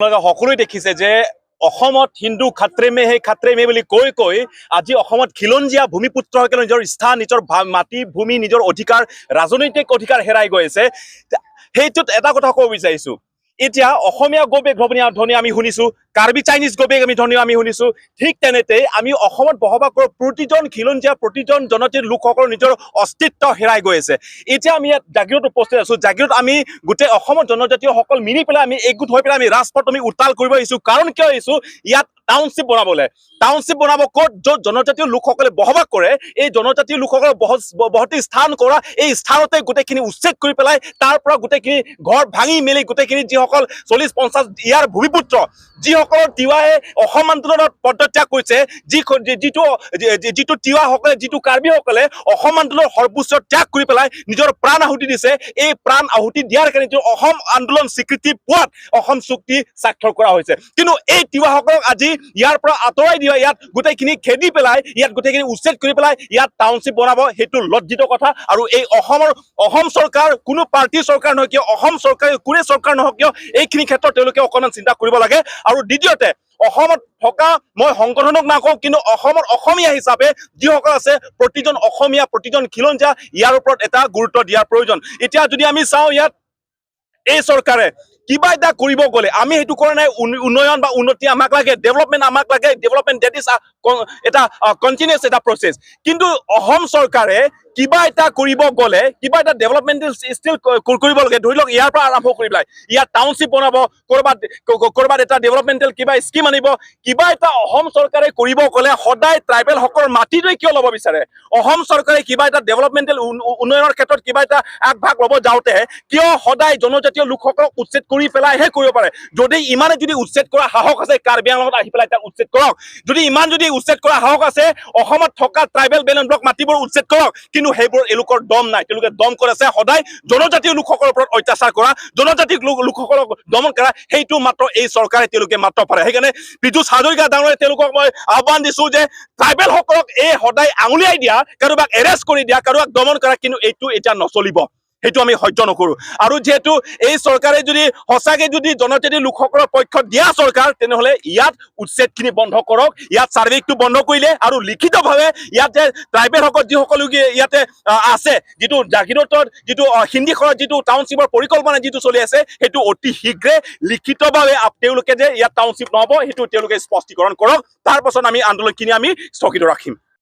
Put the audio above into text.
সকলোৱে দেখিছে যে অসমত হিন্দু খাত্ৰে মে হে খাত্ৰে মে বুলি কৈ কৈ আজি অসমত খিলঞ্জীয়া ভূমিপুত্ৰসকলে নিজৰ স্থান নিজৰ মাটি ভূমি নিজৰ অধিকাৰ ৰাজনৈতিক অধিকাৰ হেৰাই গৈ আছে। সেইটোত এটা কথা ক'ব বিচাৰিছো, এতিয়া অসমীয়া গোবেগ ধ্বনি আমি শুনিছো, কাৰ্বি চাইনিজ গোবেগ ধ্বনি আমি শুনিছো, ঠিক তেনেতে আমি অসমত বসবাস কৰা প্ৰতিজন খিলঞ্জীয়া প্ৰতিজন জনজাতিৰ লোকসকলৰ নিজৰ অস্তিত্ব হেৰাই গৈ আছে। এতিয়া আমি ইয়াত জাগিৰত উপস্থিত আছো, জাগিৰত আমি গোটেই অসমৰ জনজাতীয়সকল মিলি পেলাই আমি একগোট হৈ পেলাই আমি ৰাজপথ আমি উত্তাল কৰিব আহিছো। কাৰণ কিয় আহিছো, ইয়াত টাউনশ্বিপ বনাবলৈ। টাউনশ্বিপ বনাব ক'ত, য'ত জনজাতীয় লোকসকলে বসবাস কৰে, এই জনজাতীয় লোকসকলৰ বসতি স্থান কৰা এই স্থানতে গোটেইখিনি উচ্ছেদ কৰি পেলাই তাৰ পৰা গোটেইখিনি ঘৰ ভাঙি মেলি গোটেইখিনি যিসকল 40-50 ইয়াৰ ভূমিপুত্ৰ যিসকলৰ তিৱাহে অসম আন্দোলনত পদত্যাগ কৰিছে, যিটো তিৱাসকলে যিটো কাৰ্বিসকলে অসম আন্দোলনৰ সৰ্বোচ্চ ত্যাগ কৰি পেলাই নিজৰ প্ৰাণ আহুতি দিছে, এই প্ৰাণ আহুতি দিয়াৰ কাৰণে অসম আন্দোলন স্বীকৃতি পোৱাত অসম চুক্তি স্বাক্ষৰ কৰা হৈছে। কিন্তু এই তিৱাসকলক আজি ইয়াৰ পৰা আঁতৰাই দিয়া, ইয়াত গোটেইখিনি খেদি পেলাই ইয়াত গোটেইখিনি উচ্ছেদ কৰি পেলাই ইয়াত টাউনশ্বিপ বনাব, সেইটো লজ্জিত কথা। আৰু এই অসম চৰকাৰ কোনো পাৰ্টীৰ চৰকাৰ নহয় কিয়, অসম চৰকাৰ কোনে চৰকাৰ নহওক কিয়, এইখিনি ক্ষেত্ৰত তেওঁলোকে অকণমান চিন্তা কৰিব লাগে। আৰু দ্বিতীয়তে অসমত থকা মই সংগঠনক নাকওঁ, কিন্তু অসমৰ অসমীয়া হিচাপে যিসকল আছে প্ৰতিজন অসমীয়া প্ৰতিজন খিলঞ্জীয়া ইয়াৰ ওপৰত এটা গুৰুত্ব দিয়াৰ প্ৰয়োজন। এতিয়া যদি আমি চাওঁ, ইয়াত এই চৰকাৰে কিবা এটা কৰিব গ'লে আমি সেইটো কৰা নাই, উন্নয়ন বা উন্নতি আমাক লাগে, ডেভেলপমেণ্ট আমাক লাগে, ডেভেলপমেণ্ট ডেট ইজ এটা কণ্টিনিউৱাছ এটা প্ৰচেছ। কিন্তু অসম চৰকাৰে কিবা এটা কৰিব গ'লে, কিবা এটা ডেভেলপমেণ্ট ষ্টিল কৰিব লাগে, ধৰি লওক ইয়াৰ পৰা আৰম্ভ কৰি পেলাই ইয়াত টাউনশ্বিপ বনাব, ক'ৰবাত এটা ডেভেলপমেণ্টেল কিবা স্কিম আনিব, কিবা এটা অসম চৰকাৰে কৰিব গ'লে সদায় ট্ৰাইবেলসকলৰ মাটিটোৱে কিয় ল'ব বিচাৰে? অসম চৰকাৰে কিবা এটা ডেভেলপমেণ্টেল উন্নয়নৰ ক্ষেত্ৰত কিবা এটা আগভাগ ল'ব যাওঁতে কিয় সদায় জনজাতীয় লোকসকলক উচ্ছেদ কৰি পেলাইহে কৰিব পাৰে? যদি ইমানে যদি উচ্ছেদ কৰা সাহস আছে, কাৰ্বি আংলঙত আহি পেলাই তাক উচ্ছেদ কৰক। যদি ইমান যদি উচ্ছেদ কৰা সাহস আছে, অসমত থকা ট্ৰাইবেল বেলেঞ্চ ব্লক মাটিবোৰ উচ্ছেদ কৰক। কিন্তু সেইবোৰ এওঁলোকৰ দম নাই, তেওঁলোকে দম কৰি আছে সদায় জনজাতীয় লোকসকলৰ ওপৰত অত্যাচাৰ কৰা, জনজাতীয় লোকসকলক দমন কৰা, সেইটো মাত্ৰ এই চৰকাৰে তেওঁলোকে মাত্ৰ পাৰে। সেইকাৰণে পীযুষ হাজৰিকা ডাঙৰীয়া তেওঁলোকক মই আহ্বান দিছো যে ট্ৰাইবেলসকলক এই সদায় আঙুলিয়াই দিয়া, কাৰোবাক এৰেষ্ট কৰি দিয়া, কাৰোবাক দমন কৰা, কিন্তু এইটো এতিয়া নচলিব, সেইটো আমি সহ্য নকৰো। আৰু যিহেতু এই চৰকাৰে যদি সঁচাকে যদি জনজাতীয় লোকসকলৰ পক্ষত দিয়া চৰকাৰ, তেনেহ'লে ইয়াত উচ্ছেদখিনি বন্ধ কৰক, ইয়াত চাৰ্ভেটো বন্ধ কৰিলে আৰু লিখিতভাৱে ইয়াত যে ট্ৰাইবেলসকল যিসকল ইয়াতে আছে, যিটো জাগিৰোডৰ যিটো হিন্দীখনত যিটো টাউনশ্বিপৰ পৰিকল্পনা যিটো চলি আছে, সেইটো অতি শীঘ্ৰে লিখিতভাৱে তেওঁলোকে যে ইয়াত টাউনশ্বিপ নহ'ব সেইটো তেওঁলোকে স্পষ্টীকৰণ কৰক। তাৰ পাছত আমি আন্দোলনখিনি আমি স্থগিত ৰাখিম।